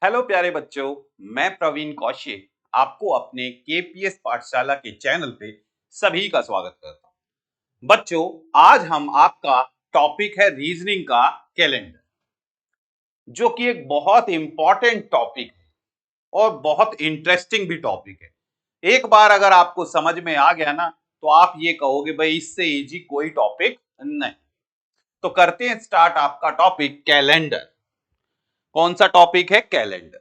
Hello प्यारे बच्चों, मैं प्रवीण कौशिक आपको अपने केपीएस पाठशाला के चैनल पे सभी का स्वागत करता हूँ। बच्चों, आज हम आपका टॉपिक है रीजनिंग का कैलेंडर, जो कि एक बहुत इंपॉर्टेंट टॉपिक है और बहुत इंटरेस्टिंग भी टॉपिक है। एक बार अगर आपको समझ में आ गया ना, तो आप ये कहोगे भाई इससे इजी कोई टॉपिक नहीं। तो करते हैं स्टार्ट आपका टॉपिक कैलेंडर। कौन सा टॉपिक है? कैलेंडर।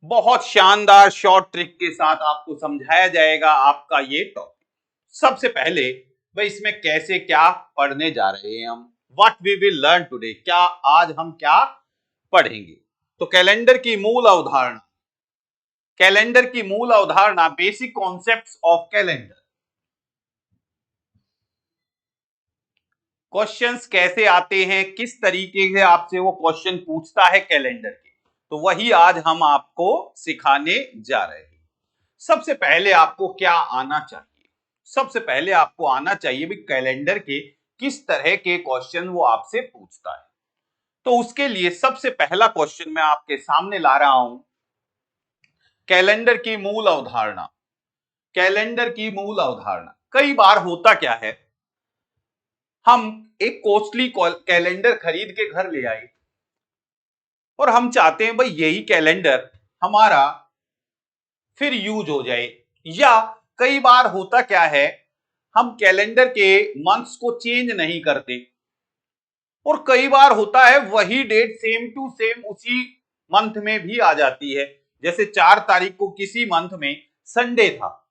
बहुत शानदार शॉर्ट ट्रिक के साथ आपको समझाया जाएगा आपका ये टॉपिक। सबसे पहले भाई इसमें कैसे क्या पढ़ने जा रहे हैं हम, what we will learn today, क्या आज हम क्या पढ़ेंगे। तो कैलेंडर की मूल अवधारणा, basic concepts of calendar. Questions कैसे आते हैं, किस तरीके से आपसे वो क्वेश्चन पूछता है कैलेंडर के, तो वही आज हम आपको सिखाने जा रहे हैं। सबसे पहले आपको क्या आना चाहिए? सबसे पहले आपको आना चाहिए भी कैलेंडर के किस तरह के क्वेश्चन वो आपसे पूछता है। तो उसके लिए सबसे पहला क्वेश्चन मैं आपके सामने ला रहा हूं, कैलेंडर की मूल अवधारणा। कैलेंडर की मूल अवधारणा, कई बार होता क्या है, हम एक कॉस्टली कैलेंडर खरीद के घर ले आए और हम चाहते हैं भाई यही कैलेंडर हमारा फिर यूज हो जाए। या कई बार होता क्या है, हम कैलेंडर के मंथ्स को चेंज नहीं करते और कई बार होता है वही डेट सेम टू सेम उसी मंथ में भी आ जाती है। जैसे 4 तारीख को किसी मंथ में संडे था,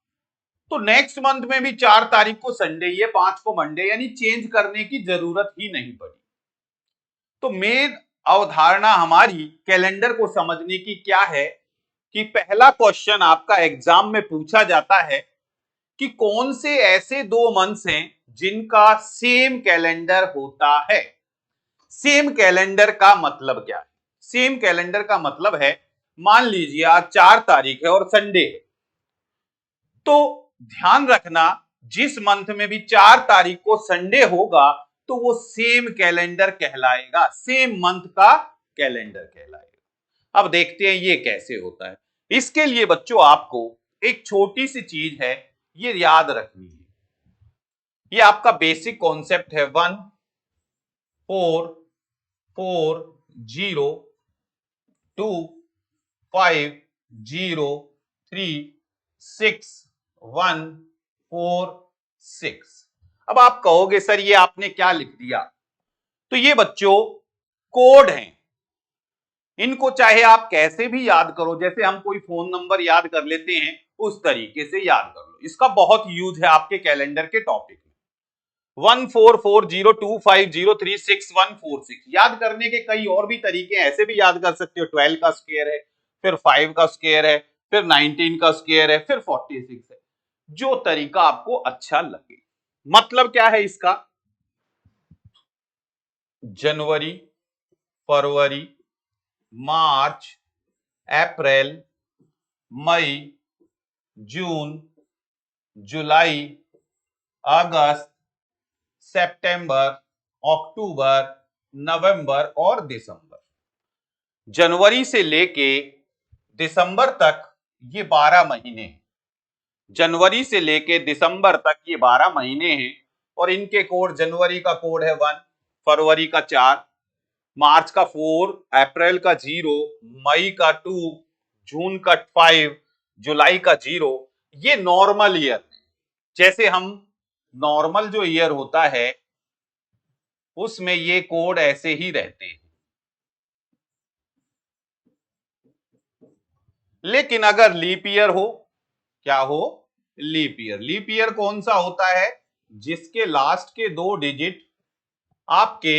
तो नेक्स्ट मंथ में भी 4 तारीख को संडे, ये 5 को मंडे, यानी चेंज करने की जरूरत ही नहीं पड़ी। तो मेन अवधारणा हमारी कैलेंडर को समझने की क्या है कि पहला क्वेश्चन आपका एग्जाम में पूछा जाता है कि कौन से ऐसे 2 मंथ्स हैं जिनका सेम कैलेंडर होता है। सेम कैलेंडर का मतलब क्या है? सेम कैलेंडर का मतलब है, मान लीजिए आज 4 तारीख है और संडे है, तो ध्यान रखना जिस मंथ में भी 4 तारीख को संडे होगा तो वो सेम कैलेंडर कहलाएगा, सेम मंथ का कैलेंडर कहलाएगा। अब देखते हैं ये कैसे होता है। इसके लिए बच्चों आपको एक छोटी सी चीज है, ये याद रखनी है। ये आपका बेसिक कॉन्सेप्ट है, 1 4 4 0 3 6 1 4 6। अब आप कहोगे सर ये आपने क्या लिख दिया? तो ये बच्चों कोड हैं, इनको चाहे आप कैसे भी याद करो, जैसे हम कोई फोन नंबर याद कर लेते हैं उस तरीके से याद कर लो। इसका बहुत यूज है आपके कैलेंडर के टॉपिक में। 1 4 4 0 2 5 0 3 6 1 4 6 याद करने के कई और भी तरीके हैं, ऐसे भी याद कर सकते हो। 12 का स्क्वायर है, फिर 5 का स्क्वायर है, फिर 19 का स्क्वायर है, फिर 46 है। जो तरीका आपको अच्छा लगे। मतलब क्या है इसका? जनवरी, फरवरी, मार्च, अप्रैल, मई, जून, जुलाई, अगस्त, सितंबर, अक्टूबर, नवंबर और दिसंबर। जनवरी से लेके दिसंबर तक ये 12 महीने हैं। जनवरी से लेके दिसंबर तक ये 12 महीने हैं और इनके कोड, जनवरी का कोड है 1, फरवरी का 4, मार्च का 4, अप्रैल का 0, मई का 2, जून का 5, जुलाई का 0। ये नॉर्मल ईयर, जैसे हम नॉर्मल जो ईयर होता है उसमें ये कोड ऐसे ही रहते हैं। लेकिन अगर लीप ईयर हो, क्या हो? Leap year. लीप ईयर कौन सा होता है? जिसके लास्ट के 2 डिजिट आपके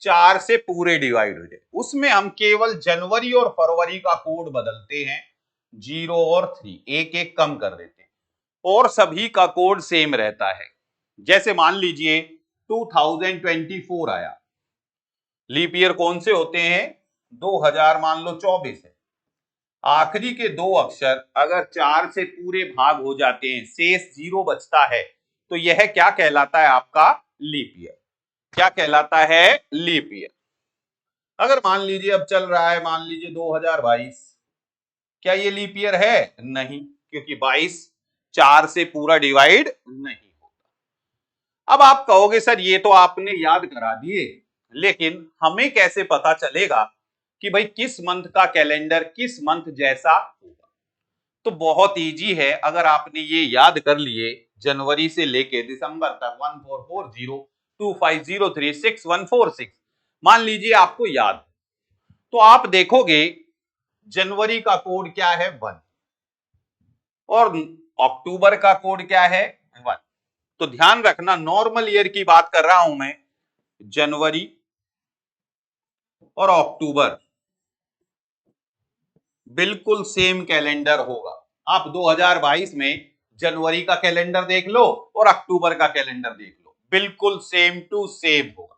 4 से पूरे डिवाइड हो जाए, उसमें हम केवल जनवरी और फरवरी का कोड बदलते हैं, 0 और 3 एक एक कम कर देते हैं और सभी का कोड सेम रहता है। जैसे मान लीजिए 2024 आया, लीप ईयर कौन से होते हैं? 2000 मान लो 24 है, आखिरी के 2 अक्षर अगर 4 से पूरे भाग हो जाते हैं, शेष 0 बचता है, तो यह क्या कहलाता है? आपका लीप ईयर। क्या कहलाता है? Leap year. अगर मान लीजिए अब चल रहा है, मान लीजिए 2022, क्या ये लीप ईयर है? नहीं, क्योंकि 22 4 से पूरा डिवाइड नहीं होता। अब आप कहोगे सर ये तो आपने याद करा दिए, लेकिन हमें कैसे पता चलेगा कि भाई किस मंथ का कैलेंडर किस मंथ जैसा होगा? तो बहुत इजी है, अगर आपने ये याद कर लिए जनवरी से लेके दिसंबर तक 1440 2503 6146, मान लीजिए आपको याद, तो आप देखोगे जनवरी का कोड क्या है? 1, और अक्टूबर का कोड क्या है? 1। तो ध्यान रखना, नॉर्मल ईयर की बात कर रहा हूं मैं, जनवरी और अक्टूबर बिल्कुल सेम कैलेंडर होगा। आप 2022 में जनवरी का कैलेंडर देख लो और अक्टूबर का कैलेंडर देख लो, बिल्कुल सेम टू सेम होगा।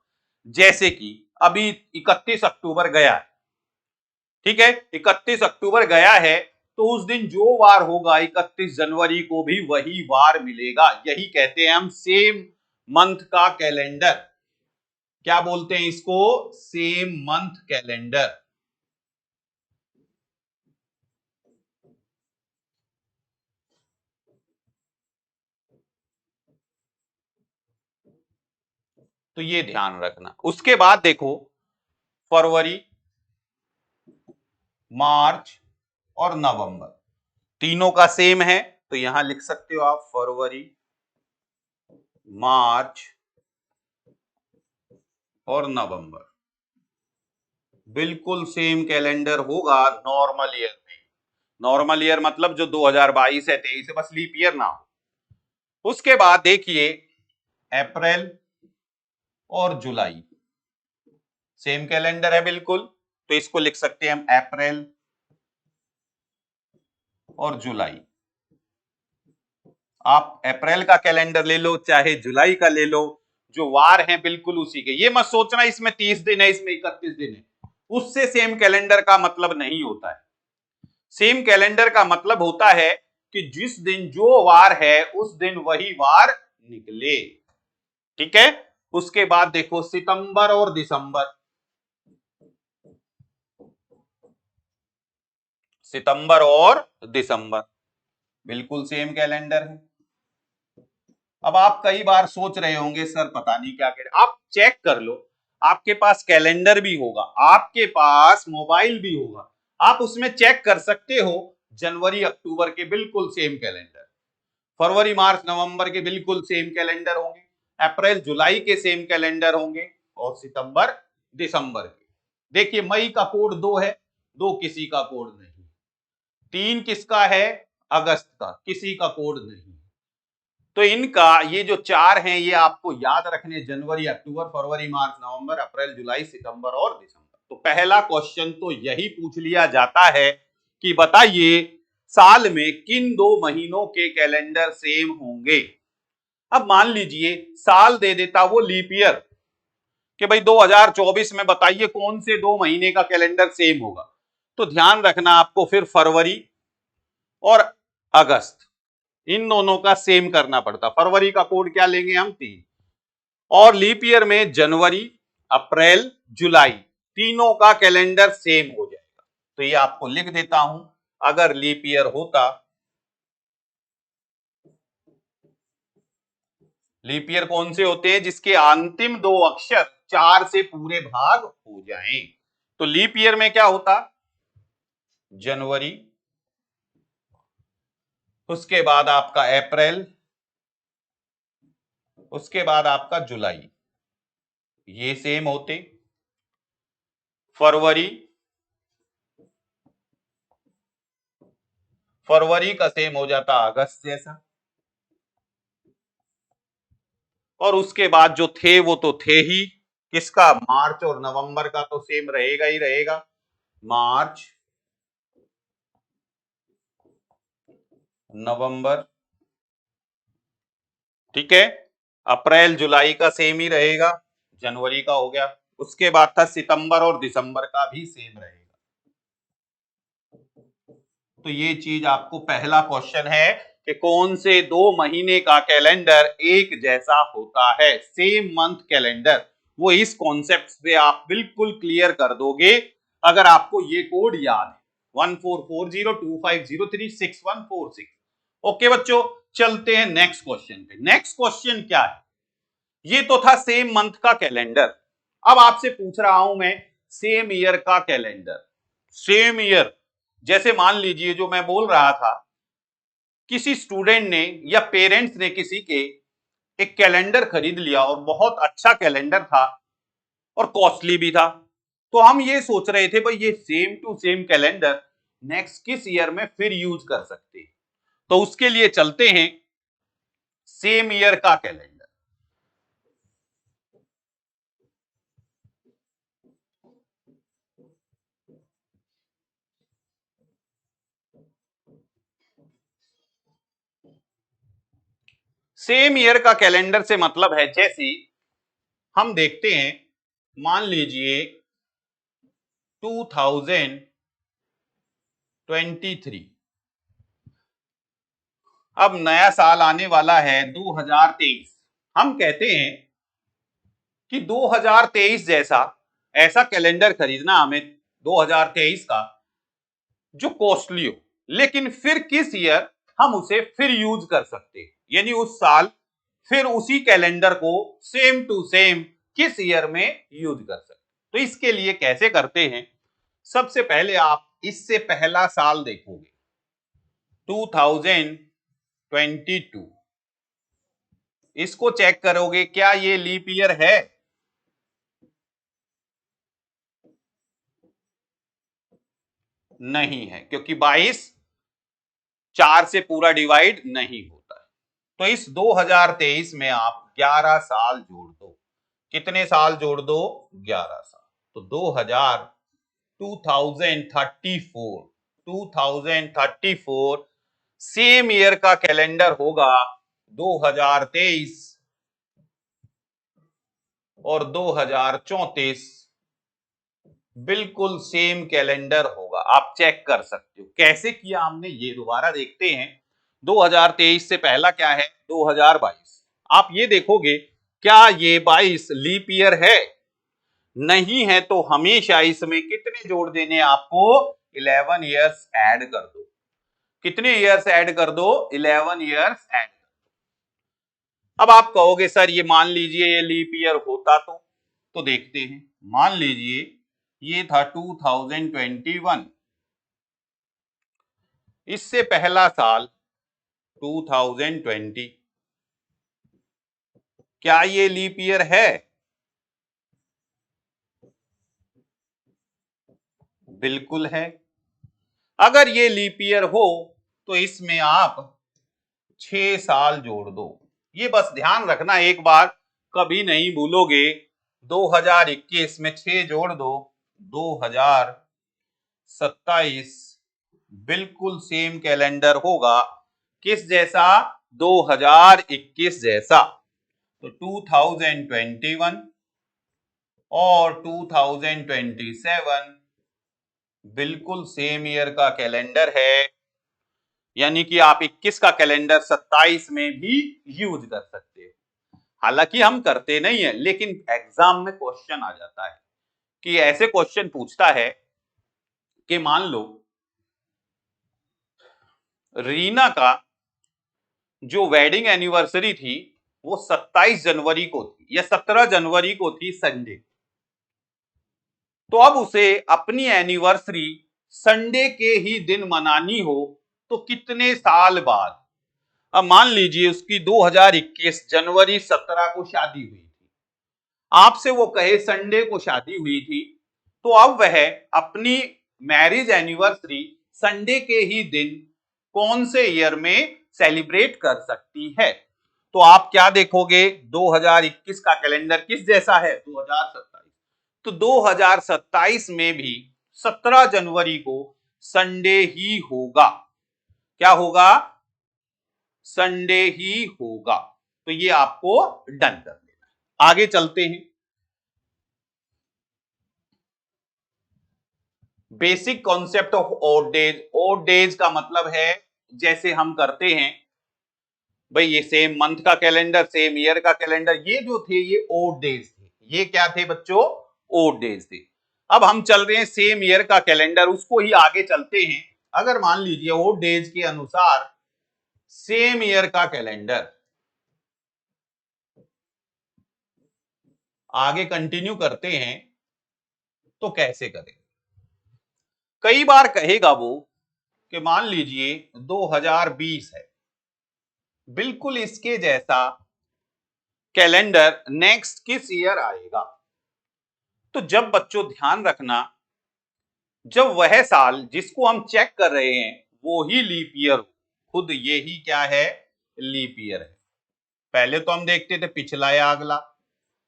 जैसे कि अभी 31 अक्टूबर गया है, ठीक है, 31 अक्टूबर गया है, तो उस दिन जो वार होगा 31 जनवरी को भी वही वार मिलेगा। यही कहते हैं हम सेम मंथ का कैलेंडर। क्या बोलते हैं इसको? Same month calendar. तो ये ध्यान रखना। उसके बाद देखो, फरवरी, मार्च और नवंबर तीनों का सेम है, तो यहां लिख सकते हो आप फरवरी, मार्च और नवंबर बिल्कुल सेम कैलेंडर होगा नॉर्मल ईयर में। नॉर्मल ईयर मतलब जो 2022 है 23 है, बस लीप ईयर ना हो। उसके बाद देखिए, अप्रैल और जुलाई सेम कैलेंडर है बिल्कुल, तो इसको लिख सकते हैं हम अप्रैल और जुलाई। आप अप्रैल का कैलेंडर ले लो चाहे जुलाई का ले लो, जो वार हैं बिल्कुल उसी के। ये मत सोचना इसमें 30 दिन है इसमें 31 दिन है, उससे सेम कैलेंडर का मतलब नहीं होता है। सेम कैलेंडर का मतलब होता है कि जिस दिन जो वार है उस दिन वही वार निकले, ठीक है। उसके बाद देखो, सितंबर और दिसंबर, सितंबर और दिसंबर बिल्कुल सेम कैलेंडर है। अब आप कई बार सोच रहे होंगे सर पता नहीं क्या करें, आप चेक कर लो, आपके पास कैलेंडर भी होगा, आपके पास मोबाइल भी होगा, आप उसमें चेक कर सकते हो। जनवरी अक्टूबर के बिल्कुल सेम कैलेंडर, फरवरी मार्च नवंबर के बिल्कुल सेम कैलेंडर होंगे, अप्रैल जुलाई के सेम कैलेंडर होंगे, और सितंबर दिसंबर के। देखिए मई का कोड 2 है, 2 किसी का कोड नहीं, 3 किसका है? अगस्त का, किसी का कोड नहीं। तो इनका ये जो 4 हैं ये आपको याद रखने, जनवरी अक्टूबर फरवरी मार्च नवंबर अप्रैल जुलाई सितंबर और दिसंबर। तो पहला क्वेश्चन तो यही पूछ लिया जाता है कि बताइए साल में किन 2 महीनों के कैलेंडर सेम होंगे। अब मान लीजिए साल दे देता वो लीप ईयर, कि भाई 2024 में बताइए कौन से 2 महीने का कैलेंडर सेम होगा। तो ध्यान रखना आपको फिर फरवरी और अगस्त इन दोनों का सेम करना पड़ता। फरवरी का कोड क्या लेंगे हम? 3। और लीप ईयर में जनवरी, अप्रैल, जुलाई तीनों का कैलेंडर सेम हो जाएगा। तो ये आपको लिख देता हूं, अगर लीप ईयर होता, लीप ईयर कौन से होते हैं? जिसके अंतिम 2 अक्षर 4 से पूरे भाग हो जाएं। तो लीप ईयर में क्या होता? जनवरी, उसके बाद आपका अप्रैल, उसके बाद आपका जुलाई, ये सेम होते। फरवरी, फरवरी का सेम हो जाता अगस्त जैसा, और उसके बाद जो थे वो तो थे ही, किसका? मार्च और नवंबर का तो सेम रहेगा ही रहेगा, मार्च, नवंबर, ठीक है। अप्रैल जुलाई का सेम ही रहेगा, जनवरी का हो गया। उसके बाद था सितंबर और दिसंबर का भी सेम रहेगा। तो ये चीज आपको पहला क्वेश्चन है कि कौन से 2 महीने का कैलेंडर एक जैसा होता है, सेम मंथ कैलेंडर। वो इस कॉन्सेप्ट से आप बिल्कुल क्लियर कर दोगे अगर आपको ये कोड याद है 144025036146। ओके बच्चों, चलते हैं नेक्स्ट क्वेश्चन पे। नेक्स्ट क्वेश्चन क्या है? ये तो था सेम मंथ का कैलेंडर। अब आपसे पूछ रहा हूं मैं सेम ईयर का कैलेंडर। सेम ईयर, जैसे मान लीजिए जो मैं बोल रहा था, किसी स्टूडेंट ने या पेरेंट्स ने किसी के एक कैलेंडर खरीद लिया और बहुत अच्छा कैलेंडर था और कॉस्टली भी था। तो हम ये सोच रहे थे भाई ये same to same calendar next किस ईयर में फिर यूज कर सकते हैं। तो उसके लिए चलते हैं सेम ईयर का कैलेंडर। सेम ईयर का कैलेंडर से मतलब है, जैसे हम देखते हैं, मान लीजिए 2023, अब नया साल आने वाला है 2023। हम कहते हैं कि 2023 जैसा ऐसा कैलेंडर खरीदना हमें 2023 का जो कॉस्टली हो, लेकिन फिर किस ईयर हम उसे फिर यूज कर सकते हैं, यानी उस साल फिर उसी कैलेंडर को सेम टू सेम किस ईयर में यूज कर सकते। तो इसके लिए कैसे करते हैं, सबसे पहले आप इससे पहला साल देखोगे 2022, इसको चेक करोगे क्या ये लीप ईयर है? नहीं है, क्योंकि 22 4 से पूरा डिवाइड नहीं होता है। तो इस 2023 में आप 11 साल जोड़ दो। कितने साल जोड़ दो? 11 साल। तो 2034 सेम ईयर का कैलेंडर होगा 2023 और 2034 बिल्कुल सेम कैलेंडर होगा। आप चेक कर सकते हो कैसे किया हमने, ये दोबारा देखते हैं। 2023 से पहला क्या है? 2022। आप ये देखोगे क्या ये 22 लीप ईयर है? नहीं है, तो हमेशा इसमें कितने जोड़ देने आपको? 11 ईयर्स ऐड कर दो। कितने ईयर्स ऐड कर दो? 11 ईयर्स ऐड। अब आप कहोगे सर ये मान लीजिए ये लीप ईयर होता तो देखते हैं। मान लीजिए ये था 2021, इससे पहला साल 2020, क्या ये लीप ईयर है? बिल्कुल है। अगर ये लीप ईयर हो तो इसमें आप 6 साल जोड़ दो। ये बस ध्यान रखना एक बार, कभी नहीं भूलोगे। 2021 में 6 जोड़ दो, 2027 बिल्कुल सेम कैलेंडर होगा। किस जैसा? 2021 जैसा। तो 2021 और 2027 बिल्कुल सेम ईयर का कैलेंडर है, यानी कि आप 21 का कैलेंडर 27 में भी यूज कर सकते हैं। हालांकि हम करते नहीं है, लेकिन एग्जाम में क्वेश्चन आ जाता है कि ऐसे क्वेश्चन पूछता है कि मान लो रीना का जो वेडिंग एनिवर्सरी थी वो 27 जनवरी को थी या 17 जनवरी को थी, संडे। तो अब उसे अपनी एनिवर्सरी संडे के ही दिन मनानी हो तो कितने साल बाद? अब मान लीजिए उसकी 2021 जनवरी 17 को शादी हुई थी, आपसे वो कहे संडे को शादी हुई थी, तो अब वह अपनी मैरिज एनिवर्सरी संडे के ही दिन कौन से ईयर में सेलिब्रेट कर सकती है? तो आप क्या देखोगे? 2021 का कैलेंडर किस जैसा है? 2027। तो 2027 में भी 17 जनवरी को संडे ही होगा। क्या होगा? संडे ही होगा। तो ये आपको डन कर देना है। आगे चलते हैं। Basic concept of odd days. Odd days का मतलब है जैसे हम करते हैं भाई, ये सेम मंथ का कैलेंडर, सेम ईयर का कैलेंडर, ये जो थे ये ओड डेज थे, ये क्या थे बच्चों? ओड डेज थे। अब हम चल रहे हैं सेम ईयर का कैलेंडर, उसको ही आगे चलते हैं। अगर मान लीजिए ओड डेज के अनुसार सेम ईयर का कैलेंडर आगे कंटिन्यू करते हैं तो कैसे करें? कई बार कहेगा वो कि मान लीजिए 2020 है, बिल्कुल इसके जैसा कैलेंडर नेक्स्ट किस ईयर आएगा? तो जब बच्चों ध्यान रखना, जब वह साल जिसको हम चेक कर रहे हैं वो ही लीप ईयर हो, खुद ये ही क्या है? लीप ईयर है। पहले तो हम देखते थे पिछला या अगला,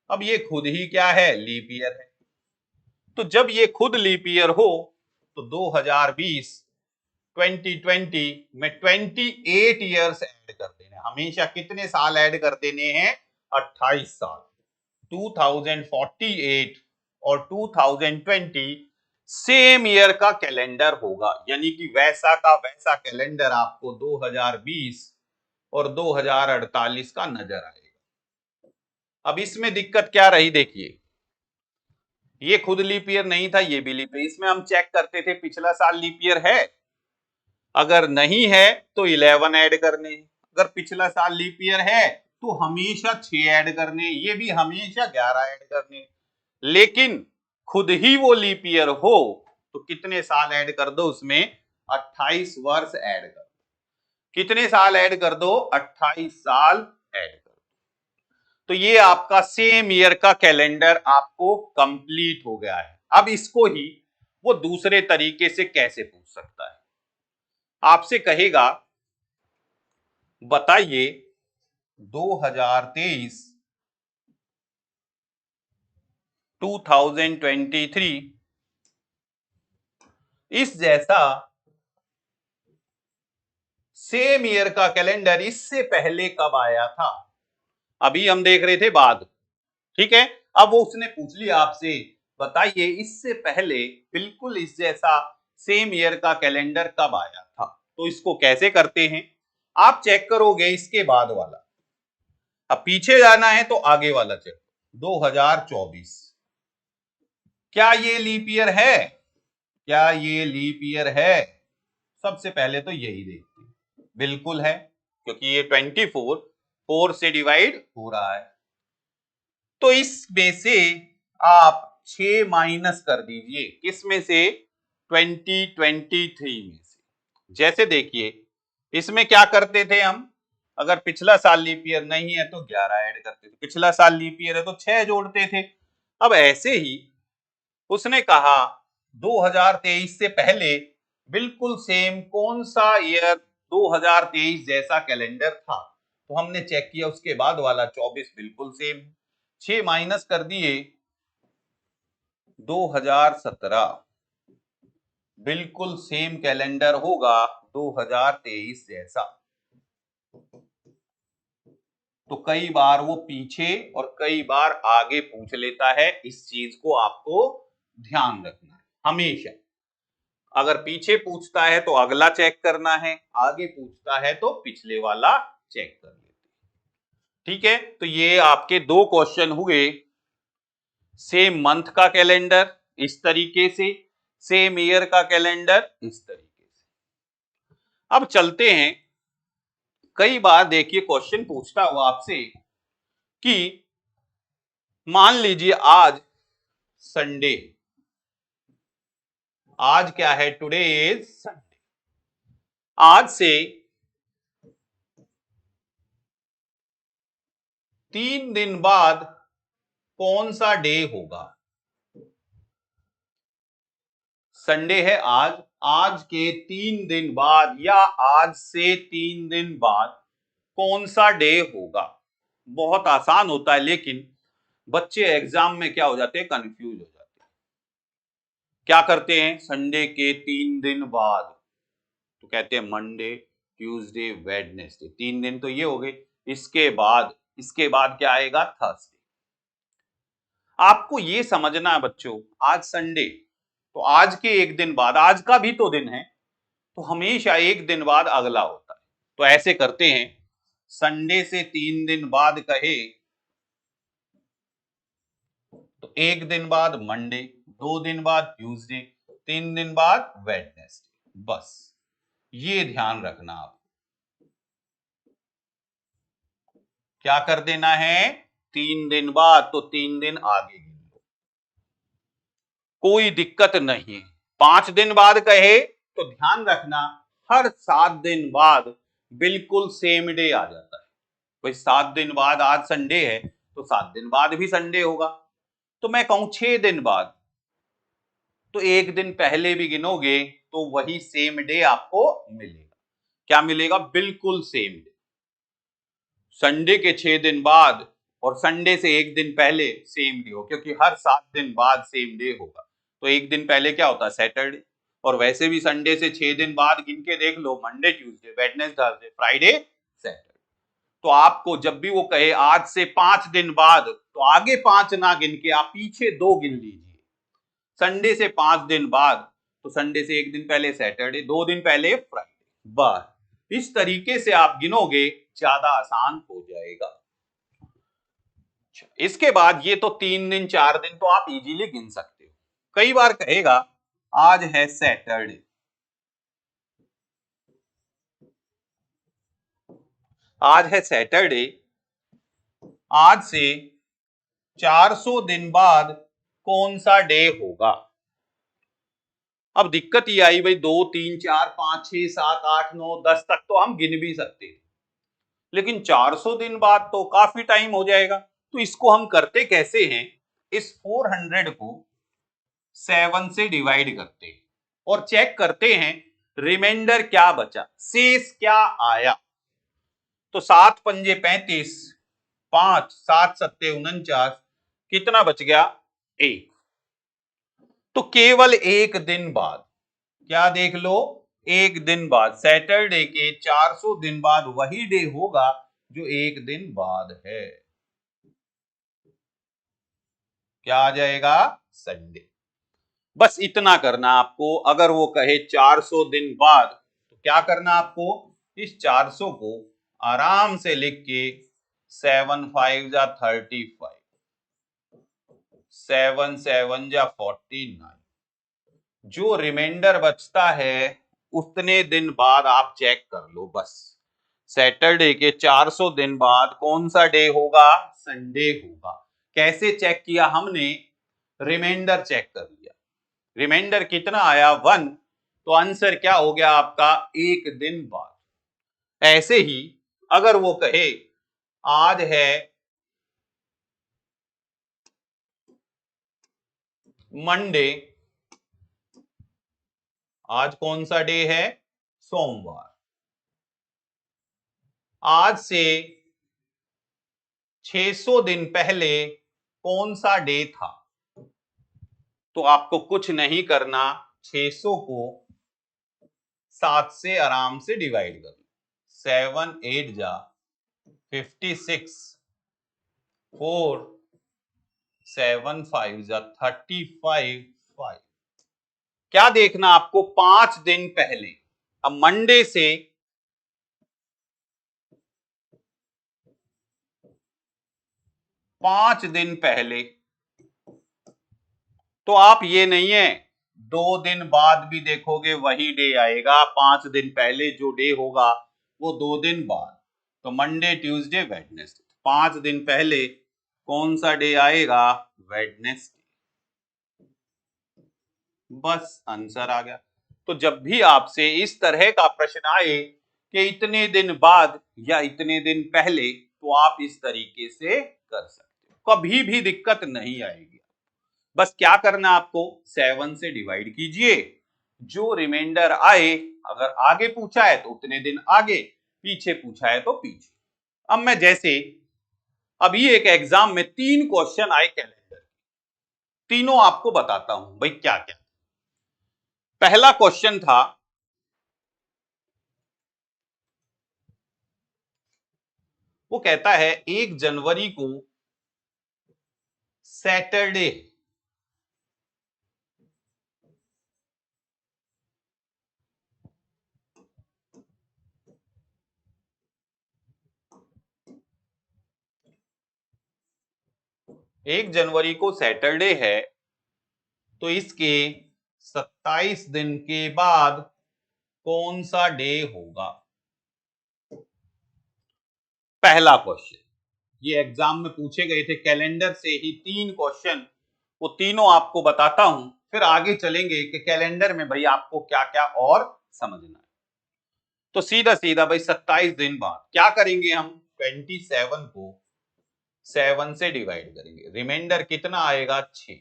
अब ये खुद ही क्या है? लीप ईयर है। तो जब ये खुद लीप ईयर हो तो 2020 2020 में 28 ईयर्स ऐड कर देने। हमेशा कितने साल ऐड कर देने हैं? 28 साल। 2048 और 2020 सेम ईयर का कैलेंडर होगा, यानी कि वैसा का वैसा कैलेंडर आपको 2020 और 2048 का नजर आएगा। अब इसमें दिक्कत क्या रही? देखिए, ये खुद लीप ईयर नहीं था, ये भी लीप ईयर। इसमें हम चेक करते थे पिछला साल लीप ईयर है, अगर नहीं है तो 11 ऐड करने, अगर पिछला साल लीप ईयर है तो हमेशा 6 ऐड करने, ये भी हमेशा 11 ऐड करने। लेकिन खुद ही वो लीप ईयर हो तो कितने साल ऐड कर दो उसमें? 28 वर्ष ऐड कर दो। कितने साल ऐड कर दो? 28 साल ऐड कर दो। तो ये आपका सेम ईयर का कैलेंडर आपको कंप्लीट हो गया है। अब इसको ही वो दूसरे तरीके से कैसे पूछ सकता है? आपसे कहेगा बताइए 2023 2023 इस जैसा सेम ईयर का कैलेंडर इससे पहले कब आया था? अभी हम देख रहे थे बाद, ठीक है। अब वो उसने पूछ लिया आपसे, बताइए इससे पहले बिल्कुल इस जैसा सेम ईयर का कैलेंडर कब आया था? तो इसको कैसे करते हैं? आप चेक करोगे इसके बाद वाला, अब पीछे जाना है तो आगे वाला चेक। 2024 क्या ये लीप ईयर है? क्या ये लीप ईयर है? सबसे पहले तो यही देखते हैं, बिल्कुल है, क्योंकि ये 24 4 से डिवाइड हो रहा है। तो इसमें से आप 6 माइनस कर दीजिए, किस में से? 2023 में से। जैसे देखिए, इसमें क्या करते थे हम, अगर पिछला साल लीप ईयर नहीं है तो 11 ऐड करते थे, पिछला साल लीप ईयर है तो 6 जोड़ते थे। अब ऐसे ही उसने कहा 2023 से पहले बिल्कुल सेम कौन सा ईयर 2023 जैसा कैलेंडर था? तो हमने चेक किया, उसके बाद वाला 24 बिल्कुल सेम। 6 माइनस कर दिए, 2017 बिल्कुल सेम कैलेंडर होगा 2023 जैसा। तो कई बार वो पीछे और कई बार आगे पूछ लेता है, इस चीज को आपको ध्यान रखना है हमेशा। अगर पीछे पूछता है तो अगला चेक करना है, आगे पूछता है तो पिछले वाला चेक कर लेते हैं। ठीक है, तो ये आपके दो क्वेश्चन हुए, सेम मंथ का कैलेंडर इस तरीके से, सेम ईयर का कैलेंडर इस तरीके से। अब चलते हैं, कई बार देखिए क्वेश्चन पूछता हुआ आपसे कि मान लीजिए आज संडे, आज क्या है? Today is Sunday. आज से 3 दिन बाद कौन सा डे होगा? संडे है आज, आज के 3 दिन बाद या आज से 3 दिन बाद कौन सा डे होगा? बहुत आसान होता है, लेकिन बच्चे एग्जाम में क्या हो जाते हैं? कंफ्यूज हो जाते हैं। क्या करते हैं? संडे के 3 दिन बाद तो कहते हैं मंडे ट्यूसडे वेडनेसडे, 3 दिन तो ये हो गए। इसके बाद क्या आएगा? थर्सडे। आपको ये समझना है बच्चों, आज संडे तो आज के एक दिन बाद, आज का भी तो दिन है, तो हमेशा एक दिन बाद अगला होता है। तो ऐसे करते हैं, संडे से 3 दिन बाद कहे तो एक दिन बाद मंडे, 2 दिन बाद ट्यूसडे, 3 दिन बाद वेडनेसडे। बस ये ध्यान रखना आप, क्या कर देना है, 3 दिन बाद तो 3 दिन आगे गिन लो, कोई दिक्कत नहीं। 5 दिन बाद कहे तो ध्यान रखना हर 7 दिन बाद बिल्कुल सेम डे आ जाता है। भाई 7 दिन बाद आज संडे है तो 7 दिन बाद भी संडे होगा। तो मैं कहूं 6 दिन बाद, तो एक दिन पहले भी गिनोगे तो वही सेम डे आपको मिलेगा। क्या मिलेगा, बिल्कुल सेम डे। संडे के 6 दिन बाद और संडे से एक दिन पहले सेम डे हो, क्योंकि हर 7 दिन बाद सेम डे होगा। तो एक दिन पहले क्या होता है, सैटरडे। और वैसे भी संडे से 6 दिन बाद गिन के देख लो, Monday, Tuesday, Wednesday, Thursday, Friday, Saturday. तो आपको जब भी वो कहे आज से 5 दिन बाद, तो आगे 5 ना गिन के आप पीछे 2 गिन लीजिए। संडे से 5 दिन बाद, तो संडे से एक दिन पहले सैटरडे, 2 दिन पहले फ्राइडे। बस इस तरीके से आप गिनोगे, ज्यादा आसान हो जाएगा। इसके बाद ये तो 3 दिन 4 दिन तो आप इजीली गिन सकते हो। कई बार कहेगा आज है सैटरडे, आज है सैटरडे, आज से 400 दिन बाद कौन सा डे होगा। अब दिक्कत ये आई भाई 2 3 4 5 6 7 8 9 10 तक तो हम गिन भी सकते हैं, लेकिन 400 दिन बाद तो काफी टाइम हो जाएगा। तो इसको हम करते कैसे हैं, इस 400 को 7 से डिवाइड करते हैं और चेक करते हैं रिमाइंडर क्या बचा, शेष क्या आया। तो 7 पंजे 35, 5 7 सत्ते 49, कितना बच गया, 1। तो केवल एक दिन बाद, क्या देख लो, एक दिन बाद, सैटरडे के 400 दिन बाद वही डे होगा जो एक दिन बाद है। क्या आ जाएगा, संडे। बस इतना करना आपको। अगर वो कहे 400 दिन बाद, तो क्या करना आपको, इस 400 को आराम से लिख के 7 5 जा 35, 7 7 जा 49, जो रिमाइंडर बचता है उतने दिन बाद आप चेक कर लो। बस सैटरडे के 400 दिन बाद कौन सा डे होगा, संडे होगा। कैसे चेक किया हमने, रिमाइंडर चेक कर लिया, रिमाइंडर कितना आया, 1, तो आंसर क्या हो गया आपका, एक दिन बाद। ऐसे ही अगर वो कहे आज है मंडे, आज कौन सा डे है, सोमवार, आज से 600 दिन पहले कौन सा डे था, तो आपको कुछ नहीं करना, 600 को 7 से आराम से डिवाइड कर लो, 7 8 जा 56, 4 7 5 जा 35, 5। क्या देखना आपको, 5 दिन पहले। अब मंडे से 5 दिन पहले, तो आप ये नहीं है 2 दिन बाद भी देखोगे वही डे आएगा। 5 दिन पहले जो डे होगा वो 2 दिन बाद, तो मंडे ट्यूसडे वेडनेसडे, 5 दिन पहले कौन सा डे आएगा, वेडनेसडे। बस आंसर आ गया। तो जब भी आपसे इस तरह का प्रश्न आए कि इतने दिन बाद या इतने दिन पहले, तो आप इस तरीके से कर सकते हो, कभी भी दिक्कत नहीं आएगी। बस क्या करना आपको, 7 से डिवाइड कीजिए, जो रिमाइंडर आए, अगर आगे पूछा है तो उतने दिन आगे, पीछे पूछा है तो पीछे। अब मैं जैसे अभी एक एग्जाम में 3 क्वेश्चन आए कैलेंडर, तीनों आपको बताता हूं भाई क्या क्या। पहला क्वेश्चन था, वो कहता है 1 जनवरी को सैटरडे, 1 जनवरी को सैटरडे है तो इसके 27 दिन के बाद कौन सा डे होगा? पहला क्वेश्चन, ये एग्जाम में पूछे गए थे, कैलेंडर से ही 3 क्वेश्चन, वो तीनों आपको बताता हूं, फिर आगे चलेंगे कि कैलेंडर में भाई आपको क्या क्या और समझना है। तो सीधा सीधा भाई 27 दिन बाद क्या करेंगे हम? 27 को 7 से डिवाइड करेंगे, रिमाइंडर कितना आएगा? 6।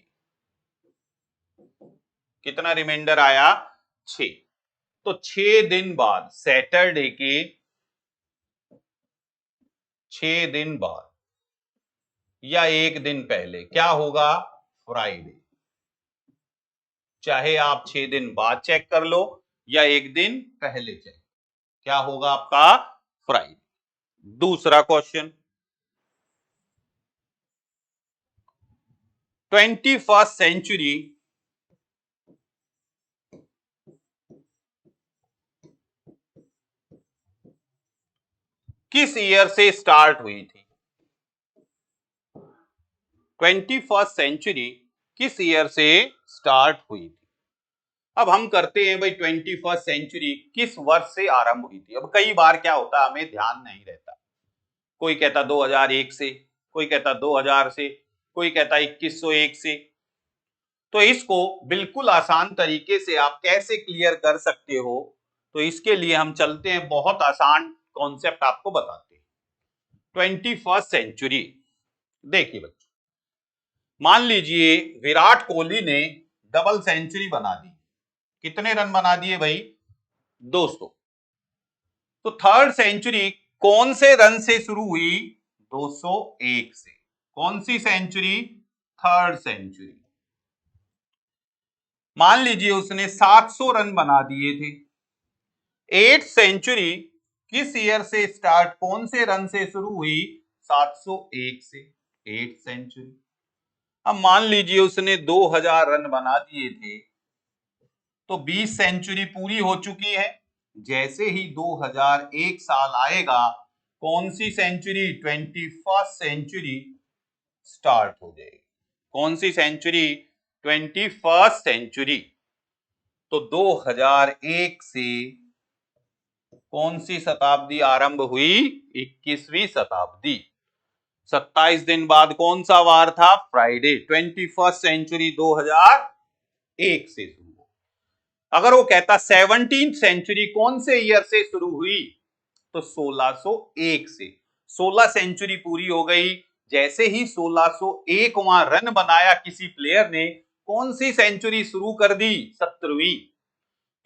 कितना रिमाइंडर आया? 6। तो 6 दिन बाद, सैटरडे के 6 दिन बाद या 1 दिन पहले क्या होगा? फ्राइडे। चाहे आप 6 दिन बाद चेक कर लो या 1 दिन पहले चेक, क्या होगा आपका? फ्राइडे। दूसरा क्वेश्चन, 21st सेंचुरी किस ईयर से स्टार्ट हुई थी? 21st सेंचुरी किस ईयर से स्टार्ट हुई थी? अब हम करते हैं भाई 21st सेंचुरी किस वर्ष से आरंभ हुई थी। अब कई बार क्या होता है, हमें ध्यान नहीं रहता, कोई कहता 2001 से, कोई कहता 2000 से, कोई कहता 2101 से। तो इसको बिल्कुल आसान तरीके से आप कैसे क्लियर कर सकते हो, तो इसके लिए हम चलते हैं, बहुत आसान कॉन्सेप्ट आपको बताते हैं। 21st सेंचुरी, देखिए बच्चों, मान लीजिए विराट कोहली ने डबल सेंचुरी बना दी। कितने रन बना दिए भाई? 200। तो थर्ड सेंचुरी कौन से रन से शुरू हुई? 201 से। कौन सी सेंचुरी? Third century. मान लीजिए उसने 700 रन बना दिए थे। 8th सेंचुरी किस ईयर से स्टार्ट, कौन से रन से शुरू हुई? 701 से। 8th century. अब मान लीजिए उसने 2000 रन बना दिए थे, तो 20 सेंचुरी पूरी हो चुकी है। जैसे ही 2001 साल आएगा, कौन सी सेंचुरी? 21st सेंचुरी स्टार्ट हो जाएगी। कौन सी सेंचुरी? 21st century. तो 2001 से कौन सी शताब्दी आरंभ हुई? 21वीं शताब्दी। 27 दिन बाद कौन सा वार था? फ्राइडे। 21st सेंचुरी 2001 से शुरू। अगर वो कहता 17th सेंचुरी कौन से ईयर से शुरू हुई, तो 1601 से। 16 सेंचुरी पूरी हो गई। जैसे ही 1601वां रन बनाया किसी प्लेयर ने, कौन सी सेंचुरी शुरू कर दी? 17वीं।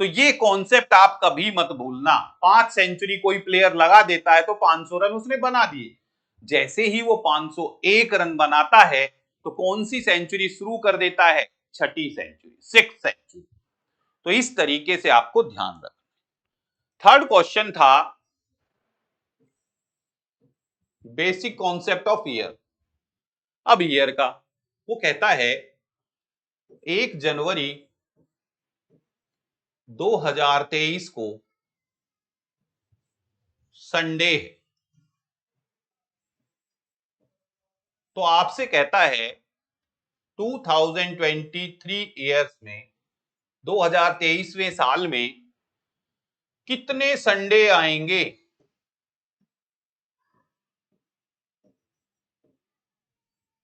तो ये कॉन्सेप्ट आप कभी मत भूलना। 5 सेंचुरी कोई प्लेयर लगा देता है तो 500 रन उसने बना दिए। जैसे ही वो 501 रन बनाता है, तो कौन सी सेंचुरी शुरू कर देता है? छठी सेंचुरी, 6th सेंचुरी। तो इस तरीके से आपको ध्यान रखना। थर्ड क्वेश्चन था बेसिक कॉन्सेप्ट ऑफ ईयर। अब ईयर का वो कहता है 1 जनवरी 2023 को संडे है। तो आपसे कहता है 2023 ईयर्स में, 2023वें साल में कितने संडे आएंगे?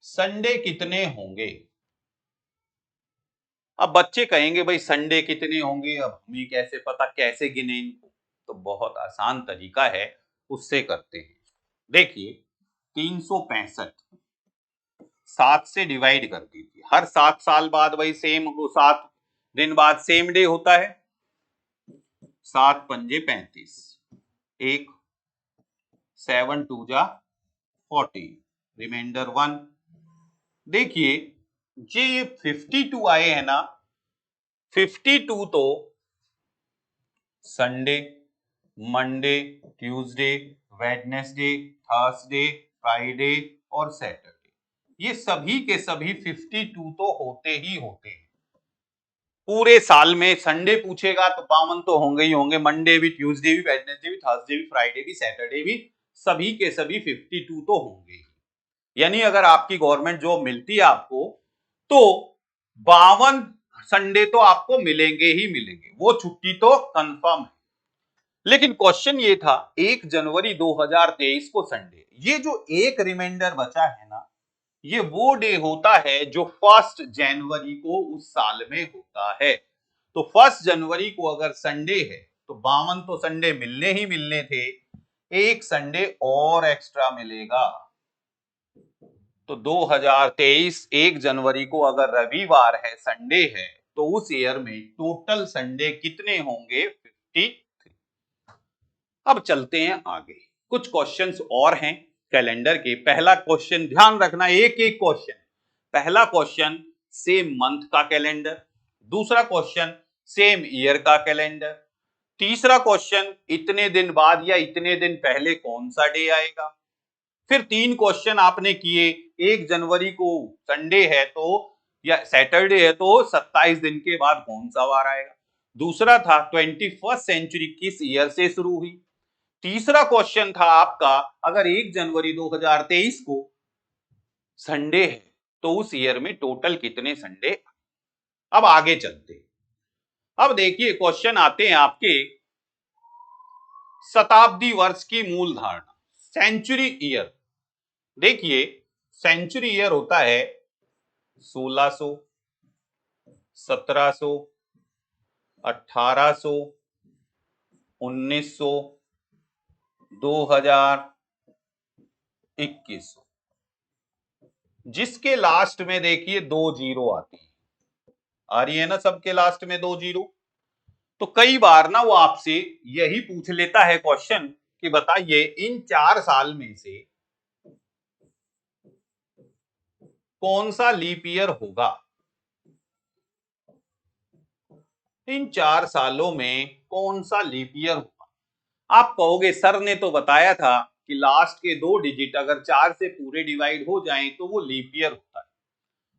संडे कितने होंगे? अब बच्चे कहेंगे भाई संडे कितने होंगे, अब हमें कैसे पता, कैसे गिने इनको? तो बहुत आसान तरीका है, उससे करते हैं। देखिए 365 7 से डिवाइड कर दीजिए। हर 7 साल बाद भाई सेम, 7 दिन बाद सेम डे होता है। 7 पंजे 35, एक 7 2 जा 40, रिमाइंडर 1। देखिए ये 52 आए हैं ना, 52 तो Sunday, Monday, Tuesday, Wednesday, Thursday, Friday और सैटरडे, ये सभी के सभी 52 तो होते ही होते हैं। पूरे साल में संडे पूछेगा तो 52 तो होंगे ही होंगे, मंडे भी, ट्यूसडे भी, वेडनेसडे भी, थर्सडे भी, फ्राइडे भी, सैटरडे भी, सभी के सभी 52 तो होंगे ही। यानी अगर आपकी गवर्नमेंट जॉब मिलती है आपको तो 52 संडे तो आपको मिलेंगे ही मिलेंगे, वो छुट्टी तो कंफर्म है। लेकिन क्वेश्चन ये था 1 जनवरी 2023 को संडे, ये जो एक रिमाइंडर बचा है ना, ये वो डे होता है जो 1 जनवरी को उस साल में होता है। तो 1 जनवरी को अगर संडे है तो 52 तो संडे मिलने ही मिलने थे, एक संडे और एक्स्ट्रा मिलेगा। तो 2023 1 जनवरी को अगर रविवार है, संडे है, तो उस ईयर में टोटल संडे कितने होंगे? 53। अब चलते हैं आगे, कुछ क्वेश्चंस और हैं कैलेंडर के। पहला क्वेश्चन ध्यान रखना, एक एक क्वेश्चन। पहला क्वेश्चन सेम मंथ का कैलेंडर, दूसरा क्वेश्चन सेम ईयर का कैलेंडर, तीसरा क्वेश्चन इतने दिन बाद या इतने दिन पहले कौन सा डे आएगा। फिर 3 क्वेश्चन आपने किए, 1 जनवरी को संडे है तो या सैटरडे है तो 27 दिन के बाद कौन सा वार आएगा। दूसरा था 21st सेंचुरी किस ईयर से शुरू हुई। तीसरा क्वेश्चन था आपका अगर 1 जनवरी 2023 को संडे है तो उस ईयर में टोटल कितने संडे। अब आगे चलते, अब देखिए क्वेश्चन आते हैं आपके शताब्दी वर्ष की मूल धारणा, सेंचुरी ईयर। देखिए सेंचुरी ईयर होता है 1600, 1700, 1800, 1900, 2000, 2100, जिसके लास्ट में देखिए 2 जीरो आती है, आ रही है ना सबके लास्ट में 2 जीरो। तो कई बार ना वो आपसे यही पूछ लेता है क्वेश्चन कि बताइए इन 4 साल में से कौन सा लीप ईयर होगा। इन 4 सालों में कौन सा लीप ईयर होगा। आप कहोगे सर ने तो बताया था कि लास्ट के 2 डिजिट अगर 4 से पूरे डिवाइड हो जाएं तो वो लीप ईयर होता है।